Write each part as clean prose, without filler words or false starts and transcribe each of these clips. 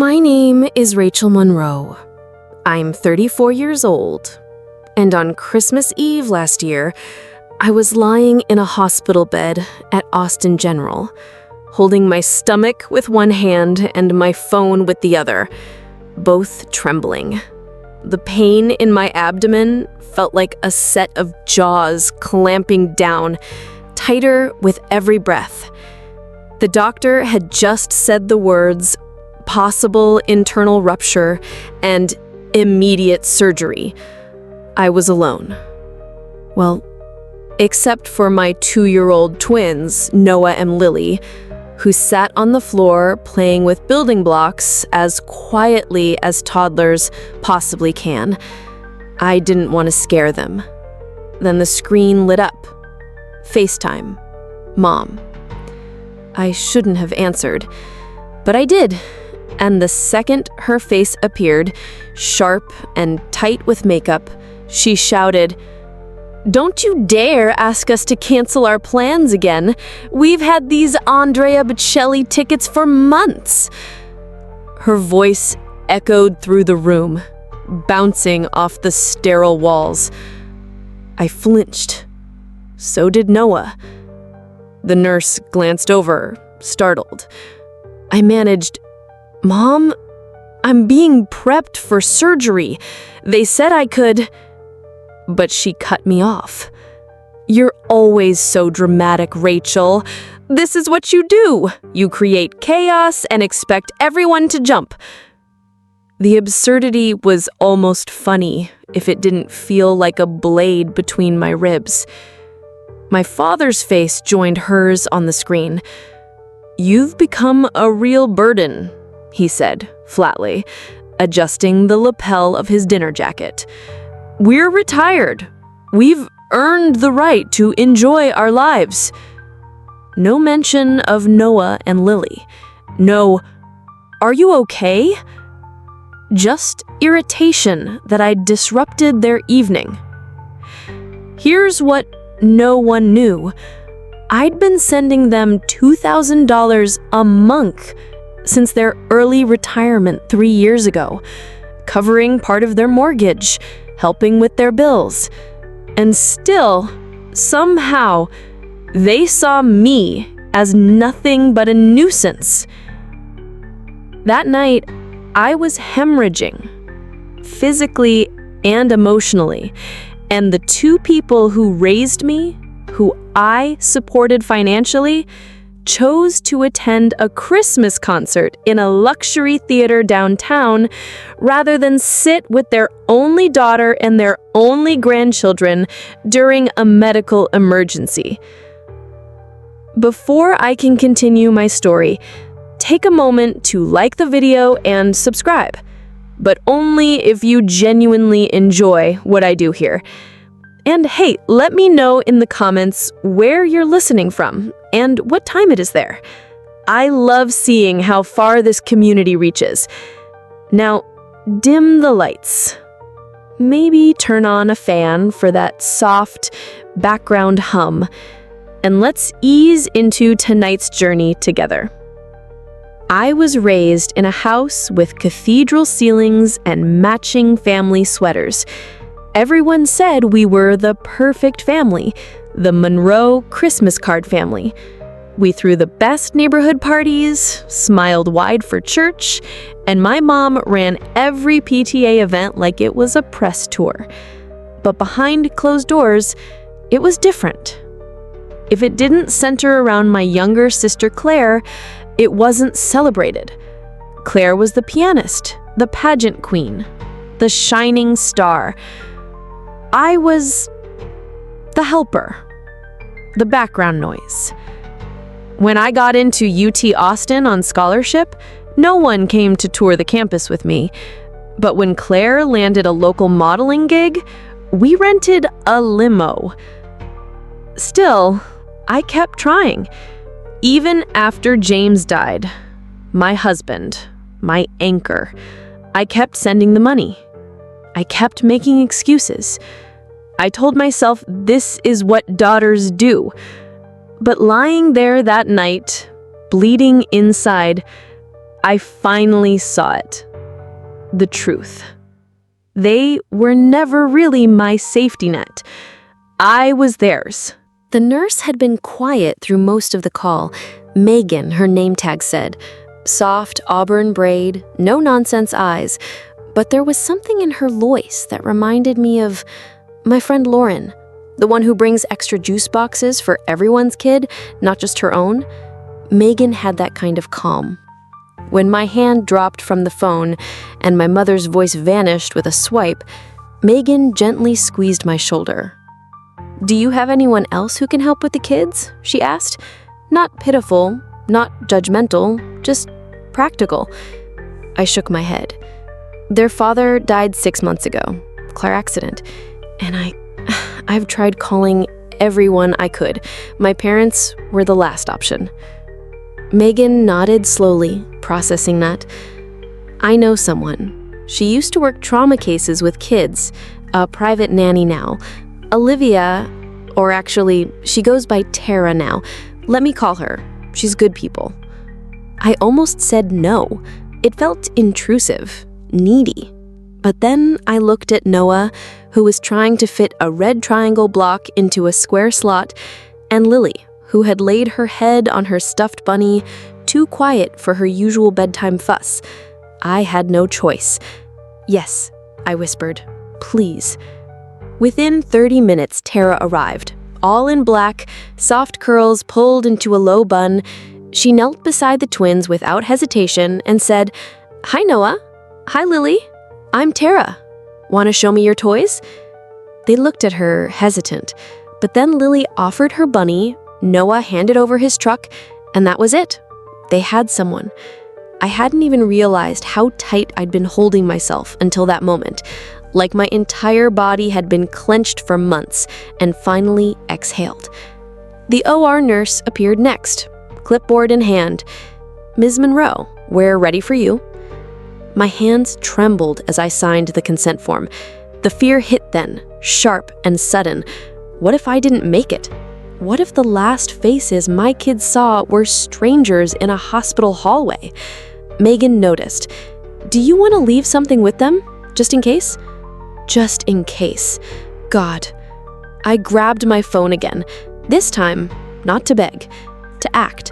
My name is Rachel Monroe. I'm 34 years old, and on Christmas Eve last year, I was lying in a hospital bed at Austin General, holding my stomach with one hand and my phone with the other, both trembling. The pain in my abdomen felt like a set of jaws clamping down, tighter with every breath. The doctor had just said the words, possible internal rupture and immediate surgery. I was alone. Well, except for my 2-year-old twins, Noah and Lily, who sat on the floor playing with building blocks as quietly as toddlers possibly can. I didn't want to scare them. Then the screen lit up. FaceTime. Mom. I shouldn't have answered, but I did. And the second her face appeared, sharp and tight with makeup, she shouted, "Don't you dare ask us to cancel our plans again. We've had these Andrea Bocelli tickets for months." Her voice echoed through the room, bouncing off the sterile walls. I flinched. So did Noah. The nurse glanced over, startled. I managed, "Mom, I'm being prepped for surgery. They said I could..." But she cut me off. "You're always so dramatic, Rachel. This is what you do. You create chaos and expect everyone to jump." The absurdity was almost funny if it didn't feel like a blade between my ribs. My father's face joined hers on the screen. "You've become a real burden," he said, flatly, adjusting the lapel of his dinner jacket. "We're retired. We've earned the right to enjoy our lives." No mention of Noah and Lily. No, "Are you okay?" Just irritation that I'd disrupted their evening. Here's what no one knew. I'd been sending them $2,000 a month since their early retirement 3 years ago, covering part of their mortgage, helping with their bills. And still, somehow, they saw me as nothing but a nuisance. That night, I was hemorrhaging, physically and emotionally, and the two people who raised me, who I supported financially, chose to attend a Christmas concert in a luxury theater downtown rather than sit with their only daughter and their only grandchildren during a medical emergency. Before I can continue my story, take a moment to like the video and subscribe, but only if you genuinely enjoy what I do here. And hey, let me know in the comments where you're listening from and what time it is there. I love seeing how far this community reaches. Now, dim the lights. Maybe turn on a fan for that soft background hum, and let's ease into tonight's journey together. I was raised in a house with cathedral ceilings and matching family sweaters. Everyone said we were the perfect family, the Monroe Christmas card family. We threw the best neighborhood parties, smiled wide for church, and my mom ran every PTA event like it was a press tour. But behind closed doors, it was different. If it didn't center around my younger sister Claire, it wasn't celebrated. Claire was the pianist, the pageant queen, the shining star. I was the helper, the background noise. When I got into UT Austin on scholarship, no one came to tour the campus with me. But when Claire landed a local modeling gig, we rented a limo. Still, I kept trying. Even after James died, my husband, my anchor, I kept sending the money. I kept making excuses. I told myself this is what daughters do. But lying there that night, bleeding inside, I finally saw it. The truth. They were never really my safety net. I was theirs. The nurse had been quiet through most of the call. Megan, her name tag said. Soft auburn braid, no-nonsense eyes. But there was something in her voice that reminded me of my friend Lauren, the one who brings extra juice boxes for everyone's kid, not just her own. Megan had that kind of calm. When my hand dropped from the phone and my mother's voice vanished with a swipe, Megan gently squeezed my shoulder. "Do you have anyone else who can help with the kids?" she asked. Not pitiful, not judgmental, just practical. I shook my head. Their father died 6 months ago, car accident, and I've tried calling everyone I could. My parents were the last option. Megan nodded slowly, processing that. I know someone. She used to work trauma cases with kids, a private nanny now. Olivia, or actually, she goes by Tara now. Let me call her. She's good people. I almost said no. It felt intrusive, needy. But then I looked at Noah, who was trying to fit a red triangle block into a square slot, and Lily, who had laid her head on her stuffed bunny, too quiet for her usual bedtime fuss. I had no choice. "Yes," I whispered. "Please." Within 30 minutes, Tara arrived, all in black, soft curls pulled into a low bun. She knelt beside the twins without hesitation and said, "Hi, Noah. Hi, Lily. I'm Tara. Want to show me your toys?" They looked at her, hesitant, but then Lily offered her bunny, Noah handed over his truck, and that was it. They had someone. I hadn't even realized how tight I'd been holding myself until that moment, like my entire body had been clenched for months and finally exhaled. The OR nurse appeared next, clipboard in hand. "Ms. Monroe, we're ready for you." My hands trembled as I signed the consent form. The fear hit then, sharp and sudden. What if I didn't make it? What if the last faces my kids saw were strangers in a hospital hallway? Megan noticed. "Do you want to leave something with them, just in case?" Just in case. God. I grabbed my phone again. This time, not to beg, to act.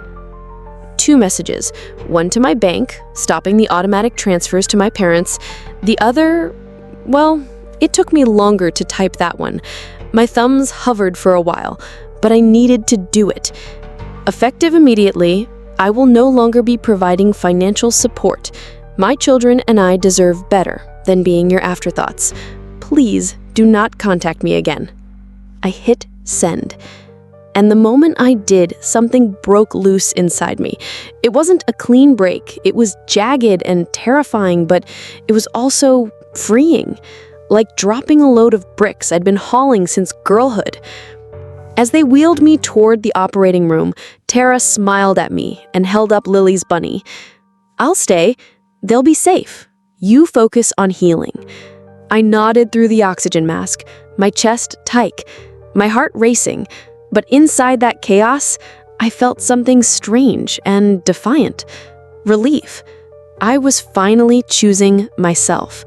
2 messages. One to my bank, stopping the automatic transfers to my parents. The other, well, it took me longer to type that one. My thumbs hovered for a while, but I needed to do it. Effective immediately, I will no longer be providing financial support. My children and I deserve better than being your afterthoughts. Please do not contact me again. I hit send. And the moment I did, something broke loose inside me. It wasn't a clean break. It was jagged and terrifying, but it was also freeing, like dropping a load of bricks I'd been hauling since girlhood. As they wheeled me toward the operating room, Tara smiled at me and held up Lily's bunny. "I'll stay. They'll be safe. You focus on healing." I nodded through the oxygen mask, my chest tight, my heart racing. But inside that chaos, I felt something strange and defiant. Relief. I was finally choosing myself.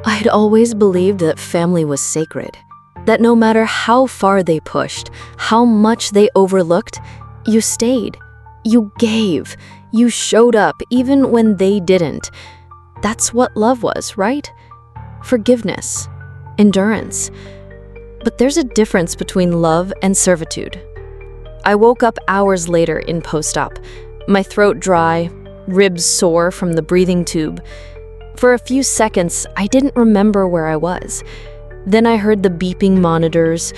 I'd always believed that family was sacred, that no matter how far they pushed, how much they overlooked, you stayed, you gave, you showed up even when they didn't. That's what love was, right? Forgiveness, endurance. But there's a difference between love and servitude. I woke up hours later in post-op, my throat dry, ribs sore from the breathing tube. For a few seconds, I didn't remember where I was. Then I heard the beeping monitors,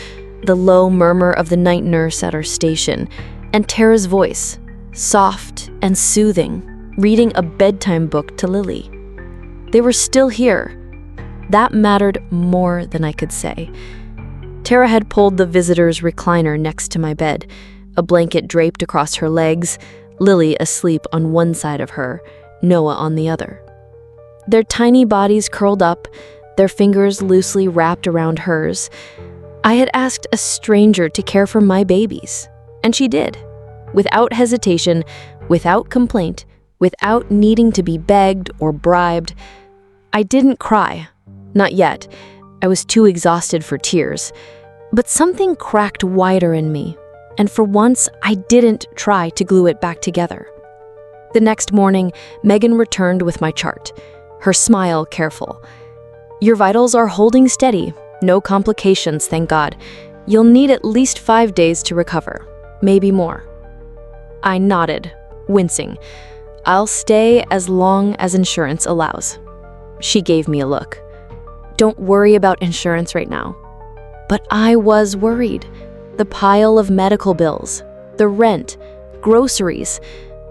the low murmur of the night nurse at our station, and Tara's voice, soft and soothing, reading a bedtime book to Lily. They were still here. That mattered more than I could say. Tara had pulled the visitor's recliner next to my bed, a blanket draped across her legs, Lily asleep on one side of her, Noah on the other. Their tiny bodies curled up, their fingers loosely wrapped around hers. I had asked a stranger to care for my babies, and she did, without hesitation, without complaint, without needing to be begged or bribed. I didn't cry. Not yet. I was too exhausted for tears. But something cracked wider in me, and for once, I didn't try to glue it back together. The next morning, Megan returned with my chart, her smile careful. "Your vitals are holding steady. No complications, thank God. You'll need at least 5 days to recover, maybe more." I nodded, wincing. "I'll stay as long as insurance allows." She gave me a look. "Don't worry about insurance right now." But I was worried. The pile of medical bills, the rent, groceries,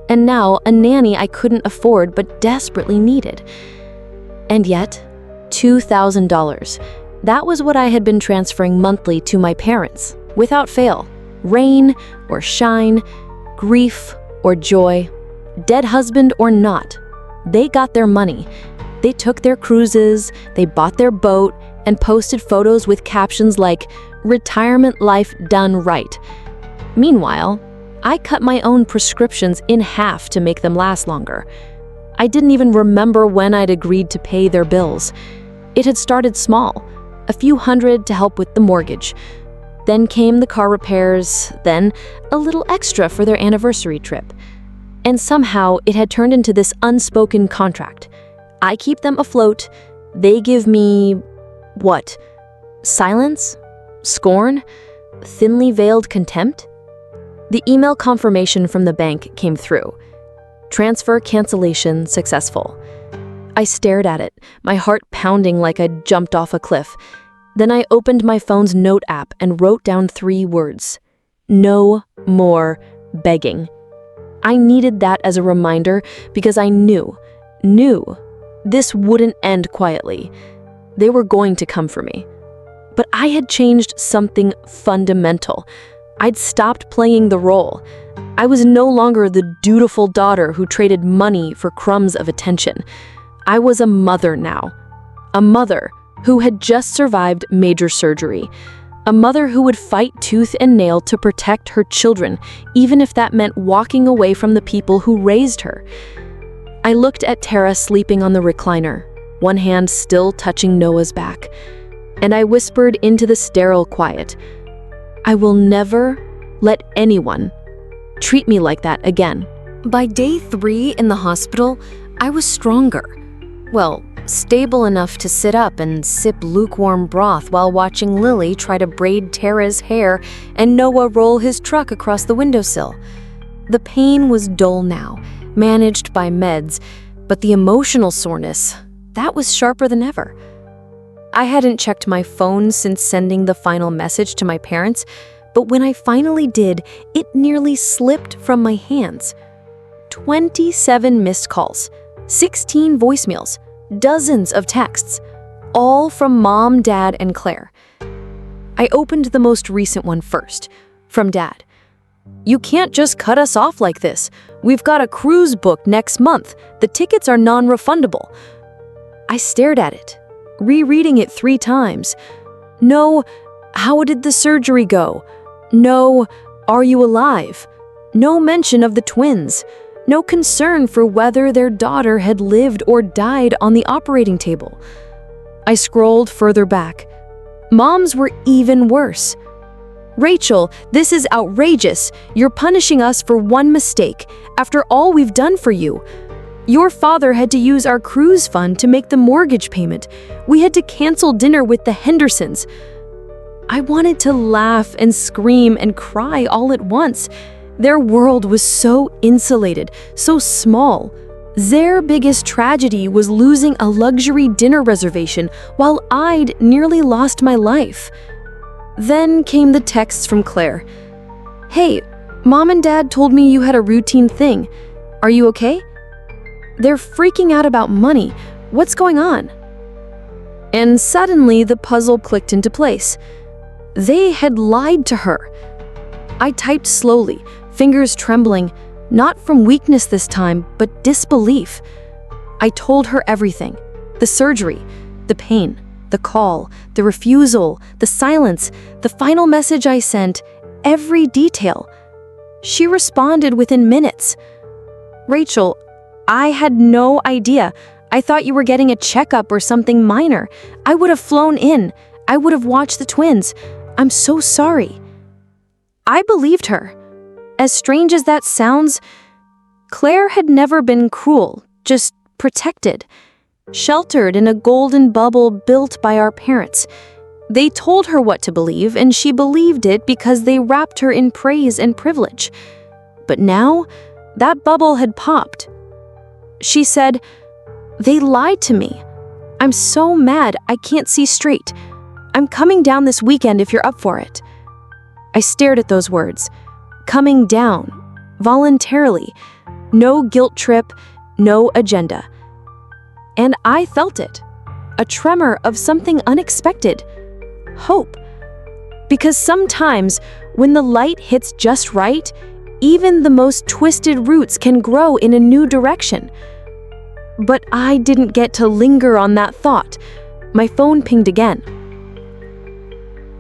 and now a nanny I couldn't afford but desperately needed. And yet, $2,000. That was what I had been transferring monthly to my parents, without fail. Rain or shine, grief or joy, dead husband or not. They got their money. They took their cruises, they bought their boat, and posted photos with captions like, "Retirement life done right." Meanwhile, I cut my own prescriptions in half to make them last longer. I didn't even remember when I'd agreed to pay their bills. It had started small, a few hundred to help with the mortgage. Then came the car repairs, then a little extra for their anniversary trip. And somehow it had turned into this unspoken contract. I keep them afloat, they give me what? Silence? Scorn? Thinly veiled contempt? The email confirmation from the bank came through. Transfer cancellation successful. I stared at it, my heart pounding like I'd jumped off a cliff. Then I opened my phone's note app and wrote down 3 words. No more begging. I needed that as a reminder because I knew this wouldn't end quietly. They were going to come for me. But I had changed something fundamental. I'd stopped playing the role. I was no longer the dutiful daughter who traded money for crumbs of attention. I was a mother now. A mother who had just survived major surgery. A mother who would fight tooth and nail to protect her children, even if that meant walking away from the people who raised her. I looked at Tara sleeping on the recliner, one hand still touching Noah's back, and I whispered into the sterile quiet, "I will never let anyone treat me like that again." By day 3 in the hospital, I was stronger. Well, stable enough to sit up and sip lukewarm broth while watching Lily try to braid Tara's hair and Noah roll his truck across the windowsill. The pain was dull now, managed by meds, but the emotional soreness, that was sharper than ever. I hadn't checked my phone since sending the final message to my parents, but when I finally did, it nearly slipped from my hands. 27 missed calls, 16 voicemails, dozens of texts, all from Mom, Dad, and Claire. I opened the most recent one first, from Dad. "You can't just cut us off like this. We've got a cruise booked next month. The tickets are non-refundable." I stared at it, rereading it 3 times. No, "How did the surgery go?" No, "Are you alive?" No mention of the twins. No concern for whether their daughter had lived or died on the operating table. I scrolled further back. Mom's were even worse. "Rachel, this is outrageous. You're punishing us for one mistake, after all we've done for you. Your father had to use our cruise fund to make the mortgage payment. We had to cancel dinner with the Hendersons." I wanted to laugh and scream and cry all at once. Their world was so insulated, so small. Their biggest tragedy was losing a luxury dinner reservation while I'd nearly lost my life. Then came the texts from Claire. "Hey, Mom and Dad told me you had a routine thing. Are you okay? They're freaking out about money. What's going on?" And suddenly the puzzle clicked into place. They had lied to her. I typed slowly, fingers trembling, not from weakness this time, but disbelief. I told her everything. The surgery, the pain, the call, the refusal, the silence, the final message I sent, every detail. She responded within minutes. "Rachel, I had no idea. I thought you were getting a checkup or something minor. I would have flown in. I would have watched the twins. I'm so sorry." I believed her. As strange as that sounds, Claire had never been cruel, just protected, sheltered in a golden bubble built by our parents. They told her what to believe, and she believed it because they wrapped her in praise and privilege. But now, that bubble had popped. She said, "They lied to me. I'm so mad I can't see straight. I'm coming down this weekend if you're up for it." I stared at those words. Coming down, voluntarily. No guilt trip, no agenda. And I felt it. A tremor of something unexpected. Hope. Because sometimes, when the light hits just right, even the most twisted roots can grow in a new direction. But I didn't get to linger on that thought. My phone pinged again.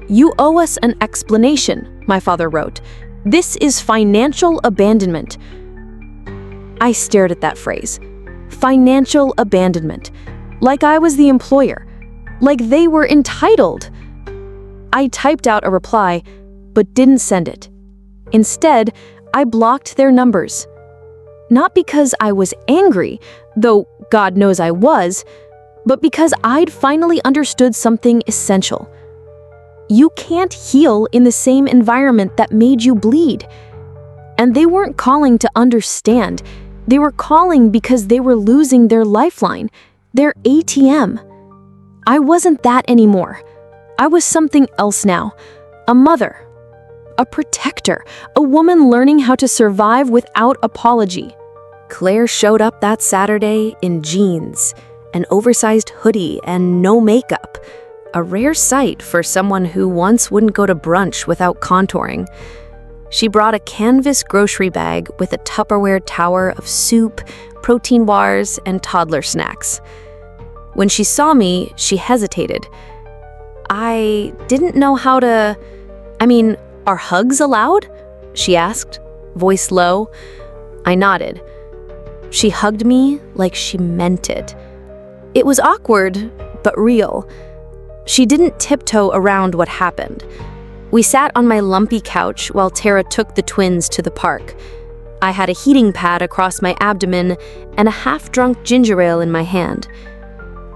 "You owe us an explanation," my father wrote. "This is financial abandonment." I stared at that phrase. Financial abandonment. Like I was the employer. Like they were entitled. I typed out a reply, but didn't send it. Instead, I blocked their numbers. Not because I was angry, though God knows I was, but because I'd finally understood something essential. You can't heal in the same environment that made you bleed. And they weren't calling to understand. They were calling because they were losing their lifeline, their ATM. I wasn't that anymore. I was something else now. A mother. A protector. A woman learning how to survive without apology. Claire showed up that Saturday in jeans, an oversized hoodie, and no makeup. A rare sight for someone who once wouldn't go to brunch without contouring. She brought a canvas grocery bag with a Tupperware tower of soup, protein bars, and toddler snacks. When she saw me, she hesitated. I didn't know how to... are hugs allowed? She asked, voice low. I nodded. She hugged me like she meant it. It was awkward, but real. She didn't tiptoe around what happened. We sat on my lumpy couch while Tara took the twins to the park. I had a heating pad across my abdomen and a half-drunk ginger ale in my hand.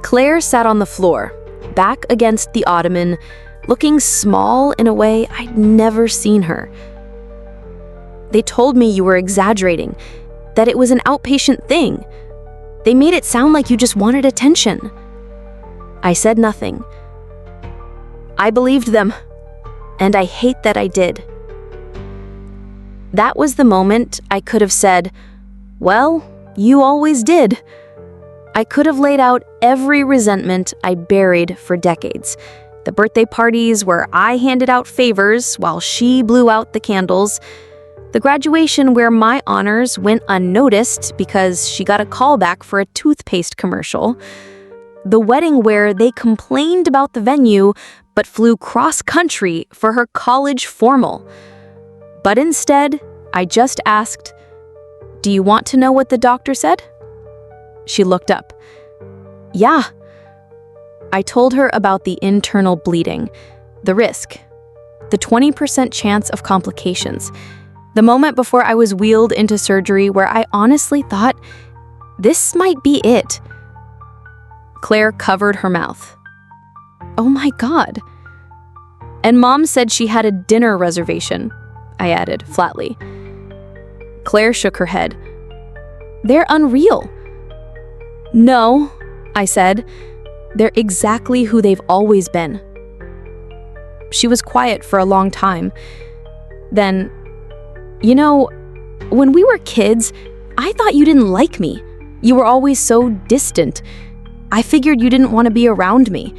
Claire sat on the floor, back against the ottoman, looking small in a way I'd never seen her. They told me you were exaggerating, that it was an outpatient thing. They made it sound like you just wanted attention. I said nothing. I believed them, and I hate that I did. That was the moment I could have said, "Well, you always did." I could have laid out every resentment I buried for decades. The birthday parties where I handed out favors while she blew out the candles. The graduation where my honors went unnoticed because she got a callback for a toothpaste commercial. The wedding where they complained about the venue but flew cross-country for her college formal. But instead, I just asked, "Do you want to know what the doctor said?" She looked up. "Yeah." I told her about the internal bleeding, the risk, the 20% chance of complications, the moment before I was wheeled into surgery where I honestly thought, this might be it. Claire covered her mouth. "Oh my God." "And Mom said she had a dinner reservation," I added flatly. Claire shook her head. "They're unreal." "No," I said. "They're exactly who they've always been." She was quiet for a long time. Then, when we were kids, I thought you didn't like me. You were always so distant. I figured you didn't want to be around me.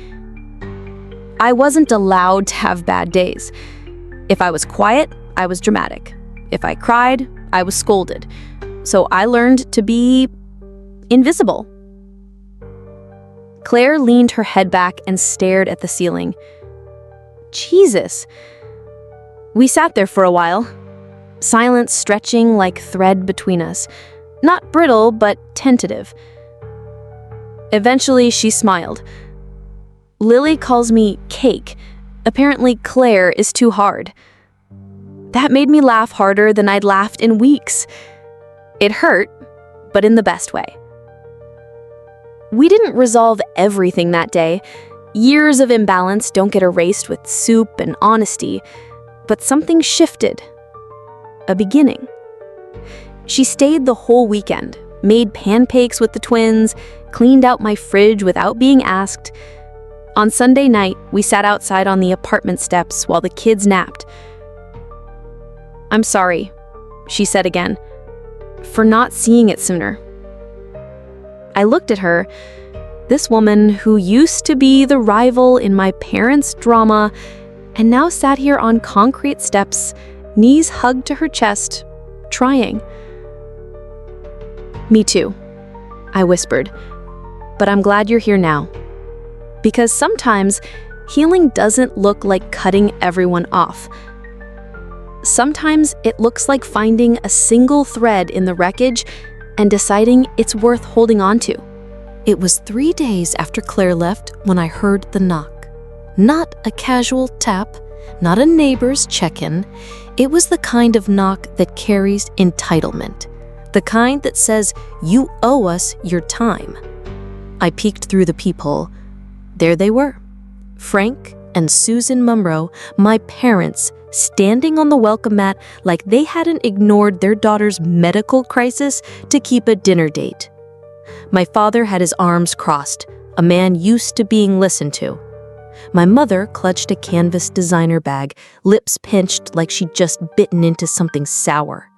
I wasn't allowed to have bad days. If I was quiet, I was dramatic. If I cried, I was scolded. So I learned to be invisible. Claire leaned her head back and stared at the ceiling. Jesus. We sat there for a while, silence stretching like thread between us. Not brittle, but tentative. Eventually, she smiled. Lily calls me cake. Apparently, Claire is too hard. That made me laugh harder than I'd laughed in weeks. It hurt, but in the best way. We didn't resolve everything that day. Years of imbalance don't get erased with soup and honesty, but something shifted. A beginning. She stayed the whole weekend, made pancakes with the twins, cleaned out my fridge without being asked. On Sunday night, we sat outside on the apartment steps while the kids napped. "I'm sorry," she said again, "for not seeing it sooner." I looked at her. This woman who used to be the rival in my parents' drama and now sat here on concrete steps, knees hugged to her chest, trying. "Me too," I whispered, "but I'm glad you're here now." Because sometimes healing doesn't look like cutting everyone off. Sometimes it looks like finding a single thread in the wreckage and deciding it's worth holding on to. It was 3 days after Claire left when I heard the knock. Not a casual tap, not a neighbor's check-in. It was the kind of knock that carries entitlement. The kind that says, "You owe us your time." I peeked through the peephole. There they were, Frank and Susan Monroe, my parents, standing on the welcome mat like they hadn't ignored their daughter's medical crisis to keep a dinner date. My father had his arms crossed, a man used to being listened to. My mother clutched a canvas designer bag, lips pinched like she'd just bitten into something sour.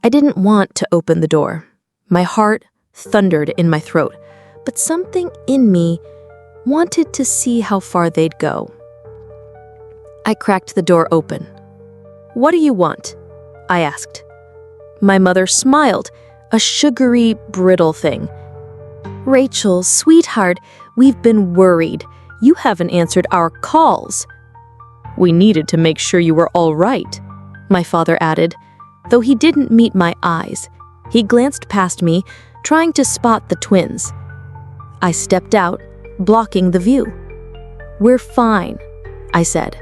I didn't want to open the door. My heart thundered in my throat, but something in me wanted to see how far they'd go. I cracked the door open. "What do you want?" I asked. My mother smiled, a sugary, brittle thing. "Rachel, sweetheart, we've been worried. You haven't answered our calls." "We needed to make sure you were all right," my father added, though he didn't meet my eyes. He glanced past me, trying to spot the twins. I stepped out, blocking the view. "We're fine," I said.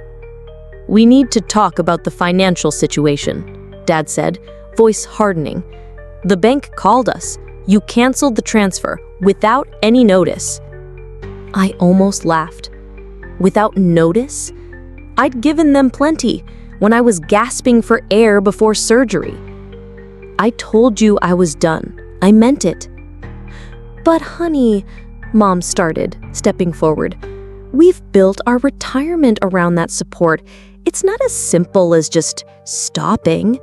"We need to talk about the financial situation," Dad said, voice hardening. "The bank called us. You canceled the transfer without any notice." I almost laughed. Without notice? I'd given them plenty when I was gasping for air before surgery. "I told you I was done. I meant it." "But honey," Mom started, stepping forward, "we've built our retirement around that support. It's not as simple as just stopping."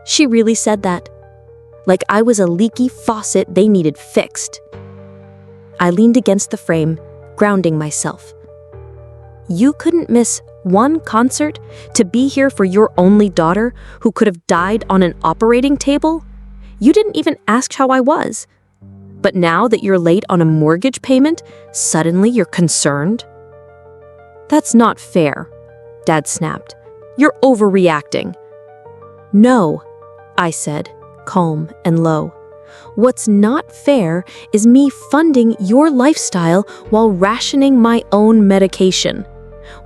She really said that. Like I was a leaky faucet they needed fixed. I leaned against the frame, grounding myself. "You couldn't miss one concert to be here for your only daughter who could have died on an operating table? You didn't even ask how I was. But now that you're late on a mortgage payment, suddenly you're concerned?" "That's not fair," Dad snapped. "You're overreacting." "No," I said, calm and low. "What's not fair is me funding your lifestyle while rationing my own medication.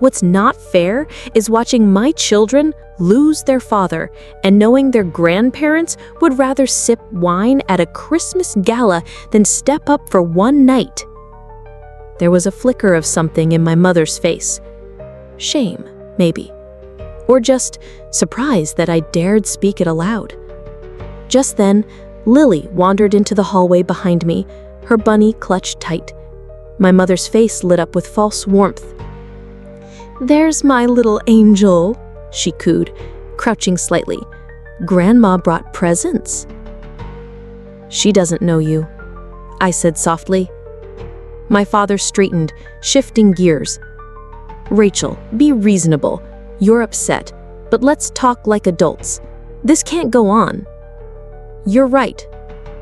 What's not fair is watching my children lose their father and knowing their grandparents would rather sip wine at a Christmas gala than step up for one night." There was a flicker of something in my mother's face. Shame, maybe. Or just surprise that I dared speak it aloud. Just then, Lily wandered into the hallway behind me, her bunny clutched tight. My mother's face lit up with false warmth. "There's my little angel," she cooed, crouching slightly. "Grandma brought presents." "She doesn't know you," I said softly. My father straightened, shifting gears. "Rachel, be reasonable. You're upset, but let's talk like adults. This can't go on." "You're right,"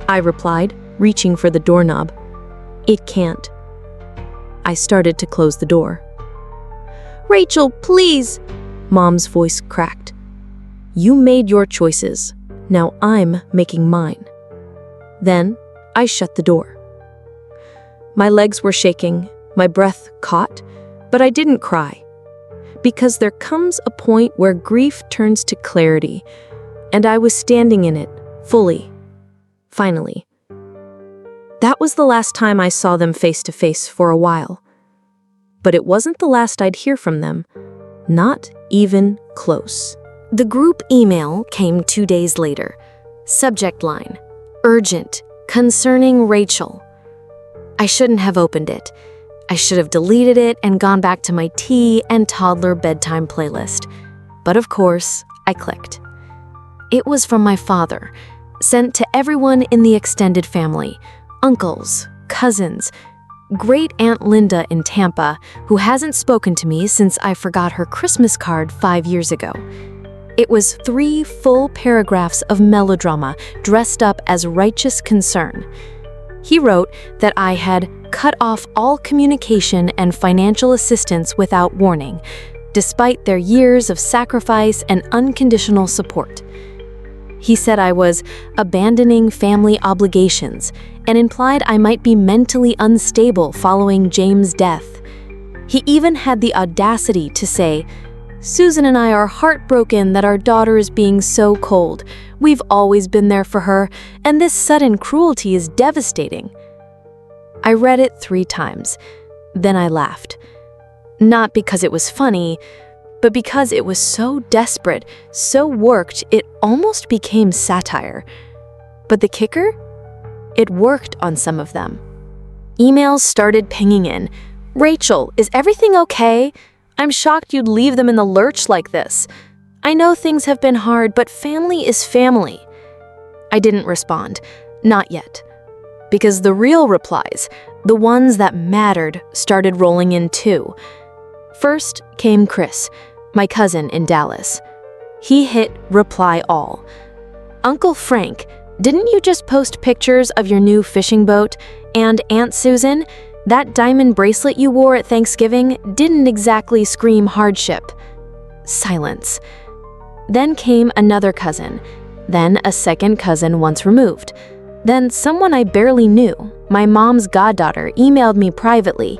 I replied, reaching for the doorknob. "It can't." I started to close the door. "Rachel, please!" Mom's voice cracked. "You made your choices. Now I'm making mine. Then I shut the door. My legs were shaking, my breath caught, but I didn't cry. Because there comes a point where grief turns to clarity, and I was standing in it, fully. Finally. That was the last time I saw them face to face for a while. But it wasn't the last I'd hear from them. Not even close. The group email came 2 days later. Subject line: urgent, concerning Rachel. I shouldn't have opened it. I should have deleted it and gone back to my tea and toddler bedtime playlist. But of course, I clicked. It was from my father, sent to everyone in the extended family, uncles, cousins, great Aunt Linda in Tampa, who hasn't spoken to me since I forgot her Christmas card 5 years ago. It was 3 full paragraphs of melodrama dressed up as righteous concern. He wrote that I had cut off all communication and financial assistance without warning, despite their years of sacrifice and unconditional support. He said I was abandoning family obligations and implied I might be mentally unstable following James' death. He even had the audacity to say, "Susan and I are heartbroken that our daughter is being so cold. We've always been there for her, and this sudden cruelty is devastating." I read it 3 times. Then I laughed. Not because it was funny, but because it was so desperate, so worked, it almost became satire. But the kicker? It worked on some of them. Emails started pinging in. "Rachel, is everything okay? I'm shocked you'd leave them in the lurch like this. I know things have been hard, but family is family." I didn't respond. Not yet. Because the real replies, the ones that mattered, started rolling in too. First came Chris, my cousin in Dallas. He hit reply all. "Uncle Frank, didn't you just post pictures of your new fishing boat? And Aunt Susan, that diamond bracelet you wore at Thanksgiving didn't exactly scream hardship." Silence. Then came another cousin, then a second cousin once removed. Then someone I barely knew, my mom's goddaughter, emailed me privately.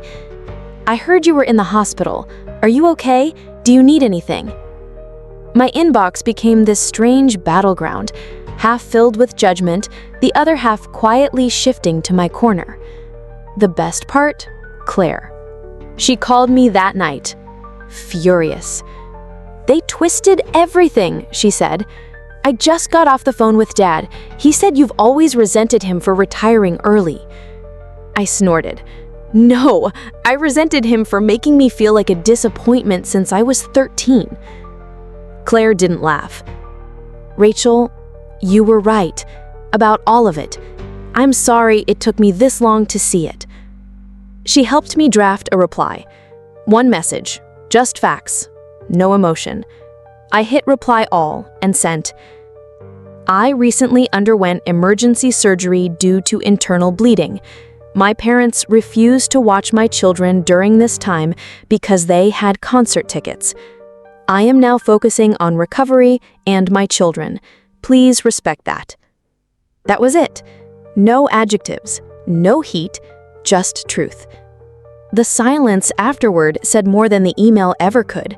"I heard you were in the hospital. Are you okay? Do you need anything?" My inbox became this strange battleground, half filled with judgment, the other half quietly shifting to my corner. The best part? Claire. She called me that night, furious. "They twisted everything," she said. "I just got off the phone with Dad. He said you've always resented him for retiring early." I snorted. "No, I resented him for making me feel like a disappointment since I was 13. Claire didn't laugh. "Rachel, you were right about all of it. I'm sorry it took me this long to see it." She helped me draft a reply. 1 message, just facts, no emotion. I hit reply all and sent, "I recently underwent emergency surgery due to internal bleeding. My parents refused to watch my children during this time because they had concert tickets. I am now focusing on recovery and my children. Please respect that." That was it. No adjectives, no heat, just truth. The silence afterward said more than the email ever could.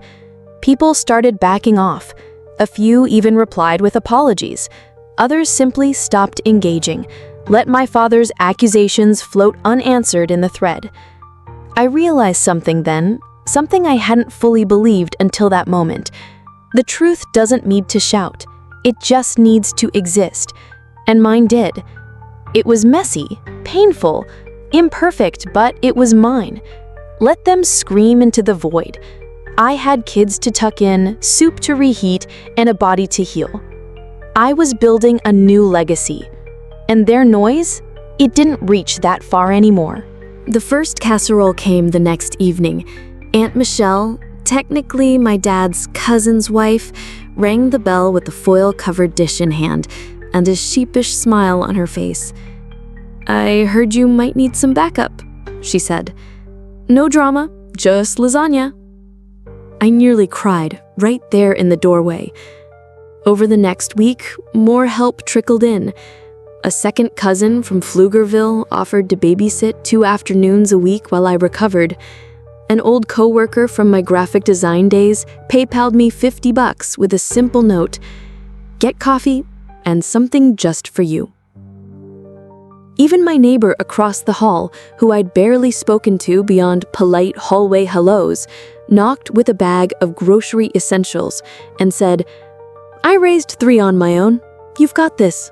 People started backing off. A few even replied with apologies. Others simply stopped engaging, let my father's accusations float unanswered in the thread. I realized something then, something I hadn't fully believed until that moment. The truth doesn't need to shout. It just needs to exist. And mine did. It was messy, painful, imperfect, but it was mine. Let them scream into the void. I had kids to tuck in, soup to reheat, and a body to heal. I was building a new legacy. And their noise, it didn't reach that far anymore. The first casserole came the next evening. Aunt Michelle, technically my dad's cousin's wife, rang the bell with the foil-covered dish in hand and a sheepish smile on her face. "I heard you might need some backup," she said. "No drama, just lasagna." I nearly cried right there in the doorway. Over the next week, more help trickled in. A second cousin from Pflugerville offered to babysit 2 afternoons a week while I recovered. An old coworker from my graphic design days PayPal'd me $50 with a simple note: "Get coffee and something just for you." Even my neighbor across the hall, who I'd barely spoken to beyond polite hallway hellos, knocked with a bag of grocery essentials and said, "I raised 3 on my own. You've got this."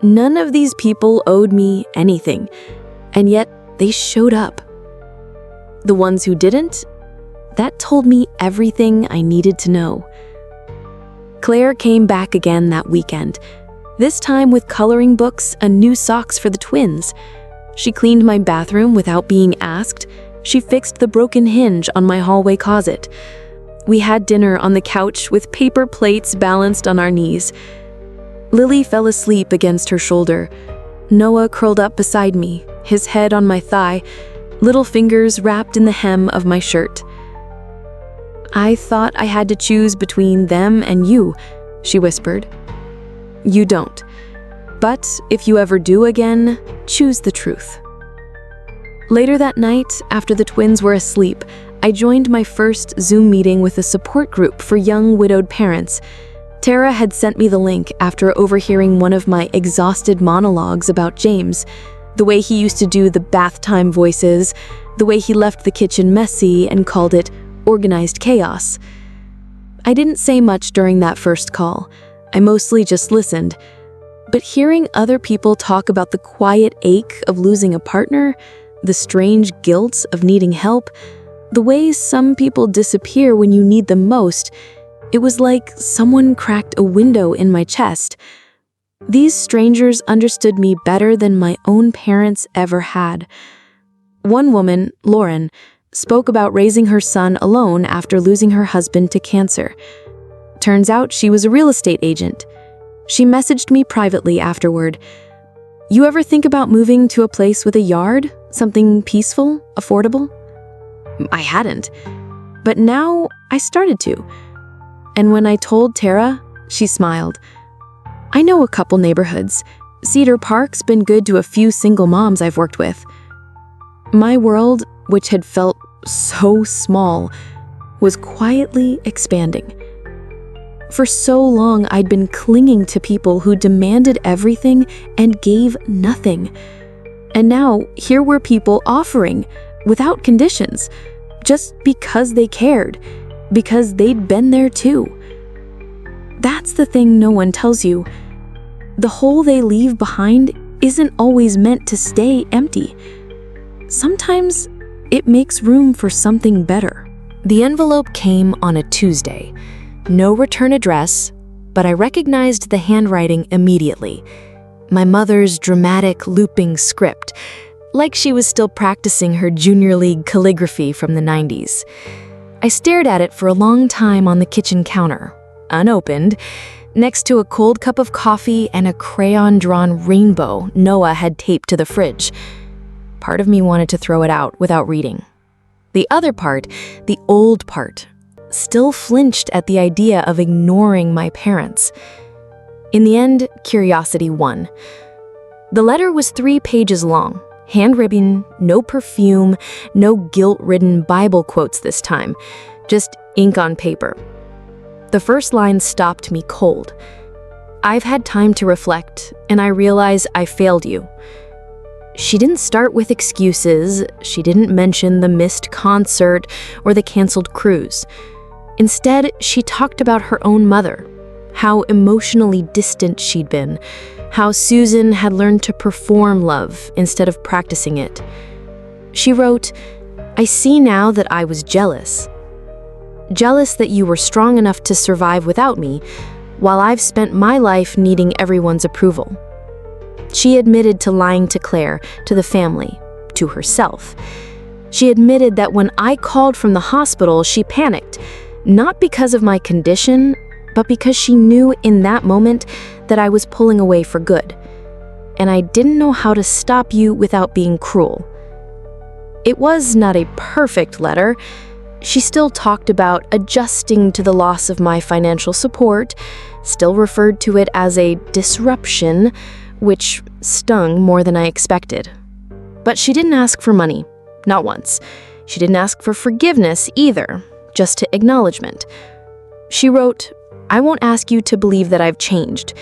None of these people owed me anything, and yet they showed up. The ones who didn't, that told me everything I needed to know. Claire came back again that weekend, this time with coloring books and new socks for the twins. She cleaned my bathroom without being asked. She fixed the broken hinge on my hallway closet. We had dinner on the couch with paper plates balanced on our knees. Lily fell asleep against her shoulder. Noah curled up beside me, his head on my thigh, little fingers wrapped in the hem of my shirt. "I thought I had to choose between them and you," she whispered. "You don't. But if you ever do again, choose the truth." Later that night, after the twins were asleep, I joined my first Zoom meeting with a support group for young widowed parents. Tara had sent me the link after overhearing one of my exhausted monologues about James, the way he used to do the bath time voices, the way he left the kitchen messy and called it organized chaos. I didn't say much during that first call. I mostly just listened. But hearing other people talk about the quiet ache of losing a partner, the strange guilt of needing help, the ways some people disappear when you need them most, it was like someone cracked a window in my chest. These strangers understood me better than my own parents ever had. One woman, Lauren, spoke about raising her son alone after losing her husband to cancer. Turns out she was a real estate agent. She messaged me privately afterward. "You ever think about moving to a place with a yard? Something peaceful, affordable?" I hadn't, but now I started to. And when I told Tara, she smiled. "I know a couple neighborhoods. Cedar Park's been good to a few single moms I've worked with." My world, which had felt so small, was quietly expanding. For so long, I'd been clinging to people who demanded everything and gave nothing. And now, here were people offering, without conditions, just because they cared, because they'd been there too. That's the thing no one tells you. The hole they leave behind isn't always meant to stay empty. Sometimes it makes room for something better. The envelope came on a Tuesday. No return address, but I recognized the handwriting immediately. My mother's dramatic looping script, like she was still practicing her junior league calligraphy from the 90s. I stared at it for a long time on the kitchen counter, unopened, next to a cold cup of coffee and a crayon-drawn rainbow Noah had taped to the fridge. Part of me wanted to throw it out without reading. The other part, the old part, still flinched at the idea of ignoring my parents. In the end, curiosity won. The letter was 3 pages long, handwritten, no perfume, no guilt-ridden Bible quotes this time, just ink on paper. The first line stopped me cold. "I've had time to reflect, and I realize I failed you." She didn't start with excuses. She didn't mention the missed concert or the canceled cruise. Instead, she talked about her own mother, how emotionally distant she'd been, how Susan had learned to perform love instead of practicing it. She wrote, "I see now that I was jealous. Jealous that you were strong enough to survive without me, while I've spent my life needing everyone's approval." She admitted to lying to Claire, to the family, to herself. She admitted that when I called from the hospital, she panicked, not because of my condition, but because she knew in that moment that I was pulling away for good. And I didn't know how to stop you without being cruel. It was not a perfect letter, She still talked about adjusting to the loss of my financial support, still referred to it as a disruption, which stung more than I expected. But she didn't ask for money, not once. She didn't ask for forgiveness either, just acknowledgement. She wrote, "I won't ask you to believe that I've changed,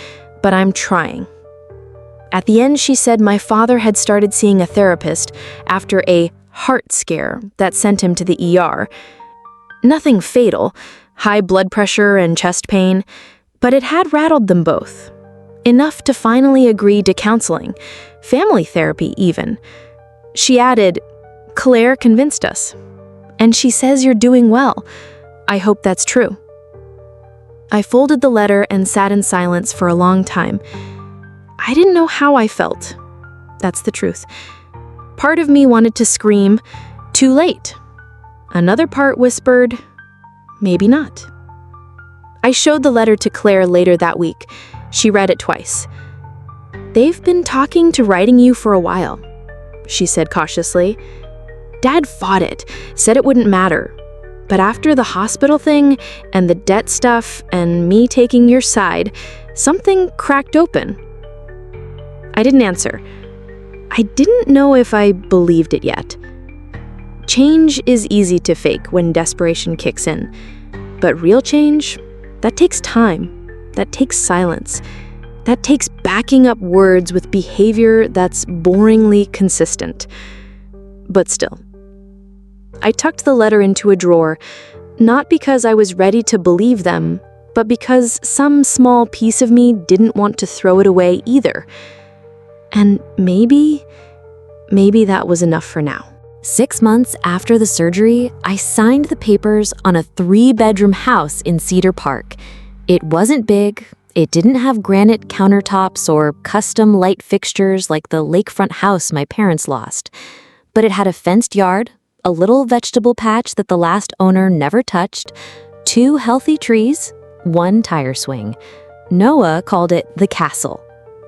but I'm trying." At the end, she said my father had started seeing a therapist after a heart scare that sent him to the ER. Nothing fatal, high blood pressure and chest pain, but it had rattled them both. Enough to finally agree to counseling, family therapy even. She added, "Claire convinced us, and she says you're doing well. I hope that's true." I folded the letter and sat in silence for a long time. I didn't know how I felt. That's the truth. Part of me wanted to scream, "Too late." Another part whispered, "Maybe not." I showed the letter to Claire later that week. She read it twice. "They've been talking to writing you for a while," she said cautiously. "Dad fought it, said it wouldn't matter. But after the hospital thing and the debt stuff and me taking your side, something cracked open." I didn't answer. I didn't know if I believed it yet. Change is easy to fake when desperation kicks in. But real change, that takes time. That takes silence. That takes backing up words with behavior that's boringly consistent. But still. I tucked the letter into a drawer, not because I was ready to believe them, but because some small piece of me didn't want to throw it away either. And maybe that was enough for now. 6 months after the surgery, I signed the papers on a 3-bedroom house in Cedar Park. It wasn't big, it didn't have granite countertops or custom light fixtures like the lakefront house my parents lost, but it had a fenced yard, a little vegetable patch that the last owner never touched, 2 healthy trees, 1 tire swing. Noah called it the castle.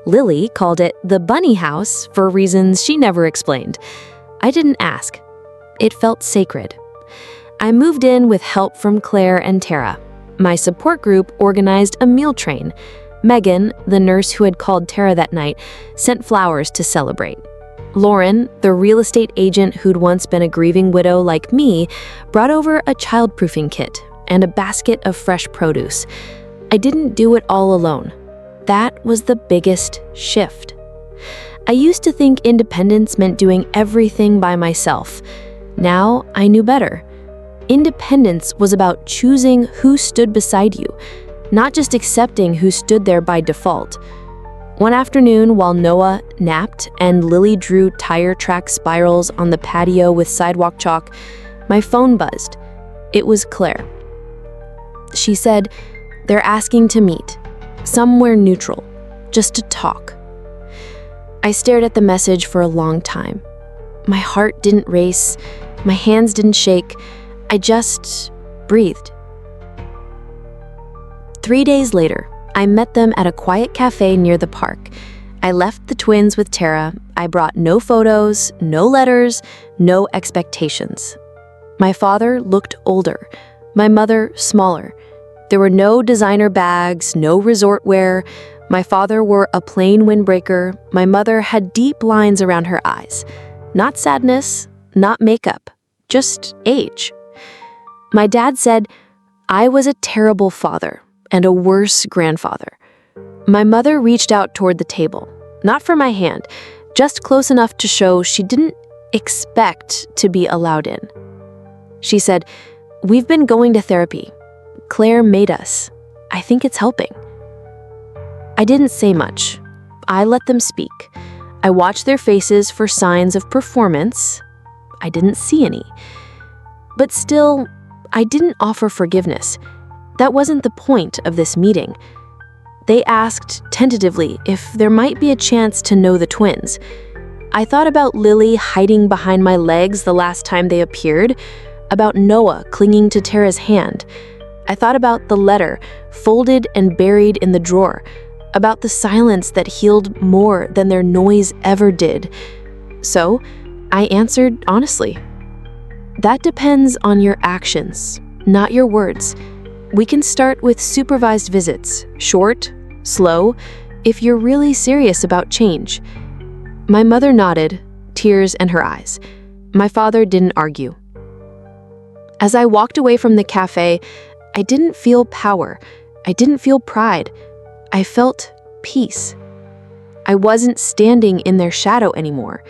Lily called it the bunny house for reasons she never explained. I didn't ask. It felt sacred. I moved in with help from Claire and Tara. My support group organized a meal train. Megan, the nurse who had called Tara that night, sent flowers to celebrate. Lauren, the real estate agent who'd once been a grieving widow like me, brought over a childproofing kit and a basket of fresh produce. I didn't do it all alone. That was the biggest shift. I used to think independence meant doing everything by myself. Now I knew better. Independence was about choosing who stood beside you, not just accepting who stood there by default. One afternoon, while Noah napped and Lily drew tire track spirals on the patio with sidewalk chalk, my phone buzzed. It was Claire. She said, "They're asking to meet. Somewhere neutral, just to talk." I stared at the message for a long time. My heart didn't race, my hands didn't shake, I just breathed. 3 days later, I met them at a quiet cafe near the park. I left the twins with Tara. I brought no photos, no letters, no expectations. My father looked older, my mother smaller. There were no designer bags, no resort wear. My father wore a plain windbreaker. My mother had deep lines around her eyes. Not sadness, not makeup, just age. My dad said, "I was a terrible father and a worse grandfather." My mother reached out toward the table, not for my hand, just close enough to show she didn't expect to be allowed in. She said, "We've been going to therapy. Claire made us. I think it's helping." I didn't say much. I let them speak. I watched their faces for signs of performance. I didn't see any. But still, I didn't offer forgiveness. That wasn't the point of this meeting. They asked tentatively if there might be a chance to know the twins. I thought about Lily hiding behind my legs the last time they appeared, about Noah clinging to Tara's hand. I thought about the letter, folded and buried in the drawer, about the silence that healed more than their noise ever did. So, I answered honestly. That depends on your actions, not your words. We can start with supervised visits, short, slow, if you're really serious about change. My mother nodded, tears in her eyes. My father didn't argue. As I walked away from the cafe, I didn't feel power. I didn't feel pride. I felt peace. I wasn't standing in their shadow anymore.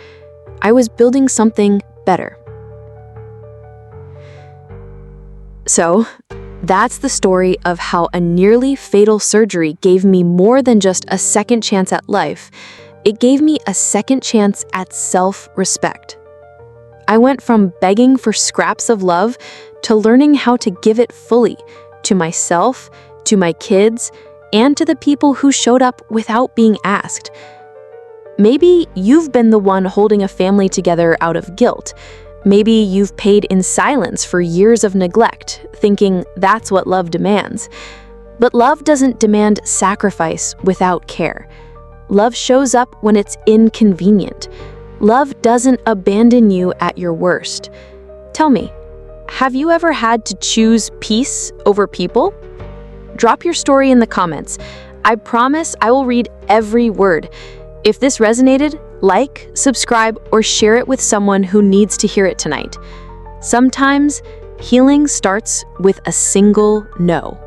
I was building something better. So, that's the story of how a nearly fatal surgery gave me more than just a second chance at life. It gave me a second chance at self-respect. I went from begging for scraps of love to learning how to give it fully to myself, to my kids, and to the people who showed up without being asked. Maybe you've been the one holding a family together out of guilt. Maybe you've paid in silence for years of neglect, thinking that's what love demands. But love doesn't demand sacrifice without care. Love shows up when it's inconvenient. Love doesn't abandon you at your worst. Tell me, have you ever had to choose peace over people? Drop your story in the comments. I promise I will read every word. If this resonated, like, subscribe, or share it with someone who needs to hear it tonight. Sometimes, healing starts with a single no.